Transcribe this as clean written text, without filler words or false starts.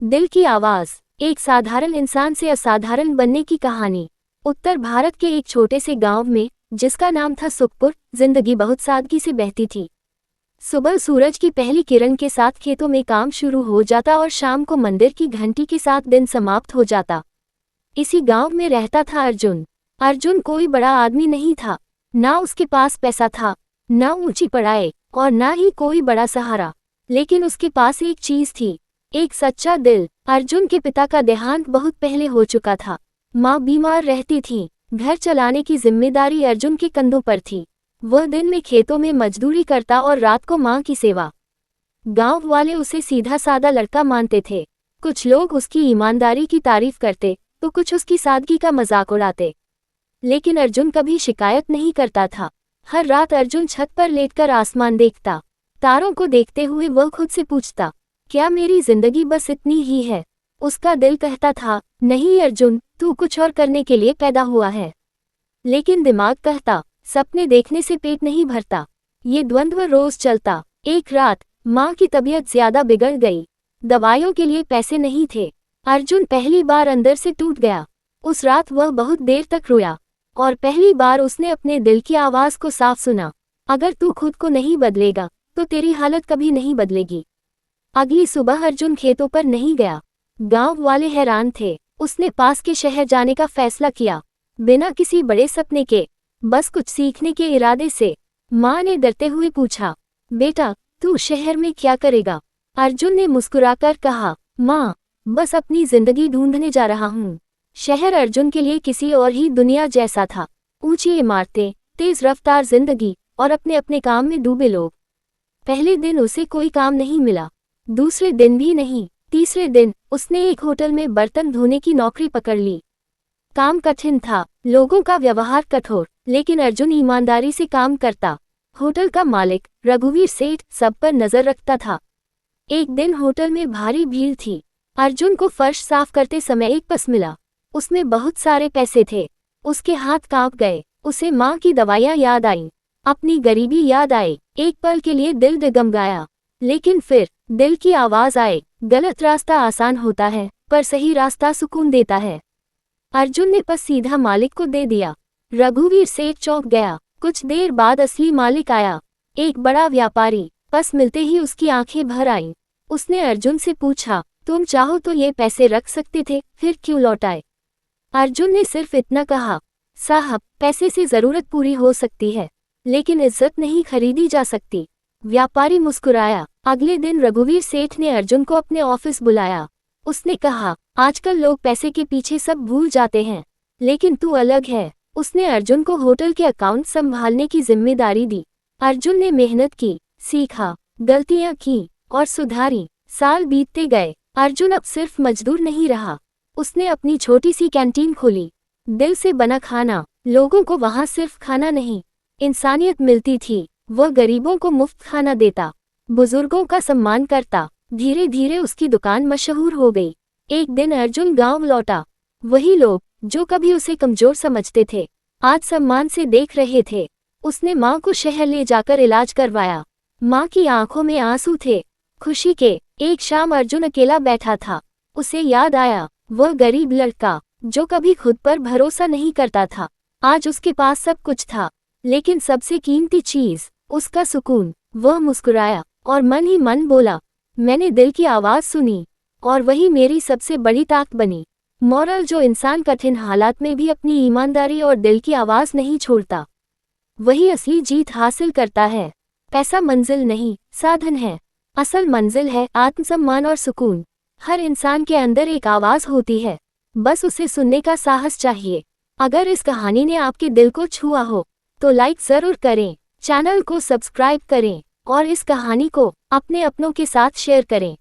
दिल की आवाज, एक साधारण इंसान से असाधारण बनने की कहानी। उत्तर भारत के एक छोटे से गांव में, जिसका नाम था सुखपुर, जिंदगी बहुत सादगी से बहती थी। सुबह सूरज की पहली किरण के साथ खेतों में काम शुरू हो जाता और शाम को मंदिर की घंटी के साथ दिन समाप्त हो जाता। इसी गांव में रहता था अर्जुन। अर्जुन कोई बड़ा आदमी नहीं था, ना उसके पास पैसा था, ना ऊंची पढ़ाई और ना ही कोई बड़ा सहारा। लेकिन उसके पास एक चीज थी, एक सच्चा दिल। अर्जुन के पिता का देहांत बहुत पहले हो चुका था। माँ बीमार रहती थी। घर चलाने की जिम्मेदारी अर्जुन के कंधों पर थी। वह दिन में खेतों में मजदूरी करता और रात को माँ की सेवा। गांव वाले उसे सीधा सादा लड़का मानते थे। कुछ लोग उसकी ईमानदारी की तारीफ करते तो कुछ उसकी सादगी का मजाक उड़ाते। लेकिन अर्जुन कभी शिकायत नहीं करता था। हर रात अर्जुन छत पर लेटकर आसमान देखता। तारों को देखते हुए वह खुद से पूछता, क्या मेरी जिंदगी बस इतनी ही है? उसका दिल कहता था, नहीं अर्जुन, तू कुछ और करने के लिए पैदा हुआ है। लेकिन दिमाग कहता, सपने देखने से पेट नहीं भरता। ये द्वंद्व रोज चलता। एक रात माँ की तबीयत ज्यादा बिगड़ गई। दवाइयों के लिए पैसे नहीं थे। अर्जुन पहली बार अंदर से टूट गया। उस रात वह बहुत देर तक रोया और पहली बार उसने अपने दिल की आवाज को साफ सुना, अगर तू खुद को नहीं बदलेगा तो तेरी हालत कभी नहीं बदलेगी। अगली सुबह अर्जुन खेतों पर नहीं गया। गांव वाले हैरान थे। उसने पास के शहर जाने का फैसला किया, बिना किसी बड़े सपने के, बस कुछ सीखने के इरादे से। माँ ने डरते हुए पूछा, बेटा तू शहर में क्या करेगा? अर्जुन ने मुस्कुराकर कहा, माँ, बस अपनी जिंदगी ढूंढने जा रहा हूँ। शहर अर्जुन के लिए किसी और ही दुनिया जैसा था। ऊंची इमारतें, तेज रफ्तार जिंदगी और अपने अपने काम में डूबे लोग। पहले दिन उसे कोई काम नहीं मिला, दूसरे दिन भी नहीं। तीसरे दिन उसने एक होटल में बर्तन धोने की नौकरी पकड़ ली। काम कठिन था, लोगों का व्यवहार कठोर, लेकिन अर्जुन ईमानदारी से काम करता। होटल का मालिक रघुवीर सेठ सब पर नजर रखता था। एक दिन होटल में भारी भीड़ थी। अर्जुन को फर्श साफ करते समय एक पर्स मिला। उसमें बहुत सारे पैसे थे। उसके हाथ कांप गए। उसे माँ की दवाइयाँ याद आईं, अपनी गरीबी याद आई। एक पल के लिए दिल डगमगाया, लेकिन फिर दिल की आवाज आए, गलत रास्ता आसान होता है पर सही रास्ता सुकून देता है। अर्जुन ने पर्स सीधा मालिक को दे दिया। रघुवीर सेठ चौंक गया। कुछ देर बाद असली मालिक आया, एक बड़ा व्यापारी। पर्स मिलते ही उसकी आंखें भर आईं। उसने अर्जुन से पूछा, तुम चाहो तो ये पैसे रख सकते थे, फिर क्यों लौटाए? अर्जुन ने सिर्फ इतना कहा, साहब, पैसे से जरूरत पूरी हो सकती है, लेकिन इज्जत नहीं खरीदी जा सकती। व्यापारी मुस्कुराया। अगले दिन रघुवीर सेठ ने अर्जुन को अपने ऑफिस बुलाया। उसने कहा, आजकल लोग पैसे के पीछे सब भूल जाते हैं, लेकिन तू अलग है। उसने अर्जुन को होटल के अकाउंट संभालने की जिम्मेदारी दी। अर्जुन ने मेहनत की, सीखा, गलतियां की और सुधारी। साल बीतते गए। अर्जुन अब सिर्फ मजदूर नहीं रहा। उसने अपनी छोटी सी कैंटीन खोली। दिल से बना खाना। लोगों को वहां सिर्फ खाना नहीं, इंसानियत मिलती थी। वह गरीबों को मुफ्त खाना देता, बुजुर्गों का सम्मान करता। धीरे धीरे उसकी दुकान मशहूर हो गई। एक दिन अर्जुन गांव लौटा। वही लोग जो कभी उसे कमजोर समझते थे, आज सम्मान से देख रहे थे। उसने माँ को शहर ले जाकर इलाज करवाया। माँ की आंखों में आंसू थे, खुशी के। एक शाम अर्जुन अकेला बैठा था। उसे याद आया, वह गरीब लड़का जो कभी खुद पर भरोसा नहीं करता था। आज उसके पास सब कुछ था, लेकिन सबसे कीमती चीज, उसका सुकून। वह मुस्कुराया और मन ही मन बोला, मैंने दिल की आवाज सुनी और वही मेरी सबसे बड़ी ताकत बनी। मोरल, जो इंसान कठिन हालात में भी अपनी ईमानदारी और दिल की आवाज नहीं छोड़ता, वही असली जीत हासिल करता है। पैसा मंजिल नहीं, साधन है। असल मंजिल है आत्मसम्मान और सुकून। हर इंसान के अंदर एक आवाज होती है, बस उसे सुनने का साहस चाहिए। अगर इस कहानी ने आपके दिल को छुआ हो तो लाइक जरूर करें, चैनल को सब्सक्राइब करें और इस कहानी को अपने अपनों के साथ शेयर करें।